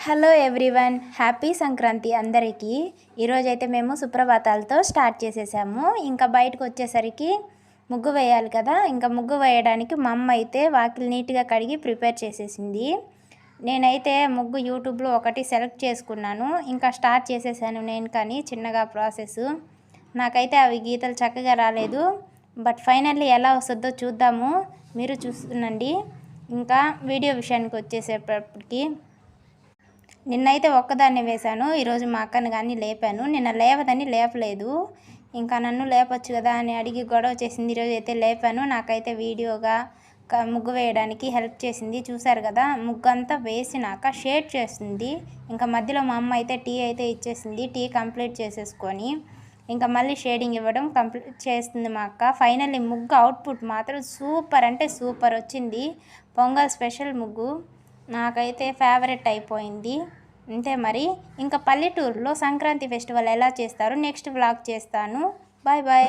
Hello everyone, happy Sankranti అందరికీ. ఈరోజైతే మేము సుప్రభాతాలతో స్టార్ట్ చేసేసాము. ఇంకా బయటకు వచ్చేసరికి ముగ్గు వేయాలి కదా. ఇంకా ముగ్గు వేయడానికి మా అమ్మ అయితే వాకిలి నీట్గా కడిగి ప్రిపేర్ చేసేసింది. నేనైతే ముగ్గు యూట్యూబ్లో ఒకటి సెలెక్ట్ చేసుకున్నాను. ఇంకా స్టార్ట్ చేసేసాను నేను, కానీ చిన్నగా ప్రాసెస్. నాకైతే అవి గీతలు చక్కగా రాలేదు. బట్ ఫైనల్లీ ఎలా వస్తుందో చూద్దాము, మీరు చూస్తుండండి. ఇంకా వీడియో విషయానికి వచ్చేసేపటికి నిన్నైతే ఒక్కదాన్ని వేశాను. ఈరోజు మా అక్కని కానీ లేపాను. నిన్న లేవదని లేపలేదు. ఇంకా నన్ను లేపచ్చు కదా అని అడిగి గొడవ చేసింది. ఈరోజు అయితే లేపాను. నాకైతే వీడియోగా ముగ్గు వేయడానికి హెల్ప్ చేసింది. చూసారు కదా, ముగ్గు అంతా వేసినాక షేడ్ చేస్తుంది. ఇంకా మధ్యలో మా అమ్మ అయితే టీ అయితే ఇచ్చేసింది. టీ కంప్లీట్ చేసేసుకొని ఇంకా మళ్ళీ షేడింగ్ ఇవ్వడం కంప్లీట్ చేస్తుంది మా అక్క. ఫైనల్లీ ముగ్గు అవుట్పుట్ మాత్రం సూపర్ అంటే సూపర్ వచ్చింది. పొంగల్ స్పెషల్ ముగ్గు నాకైతే ఫేవరెట్ అయిపోయింది. అంతే మరి. ఇంకా పల్లెటూరులో సంక్రాంతి ఫెస్టివల్ ఎలా చేస్తారో నెక్స్ట్ వ్లాగ్ చేస్తాను. Bye bye.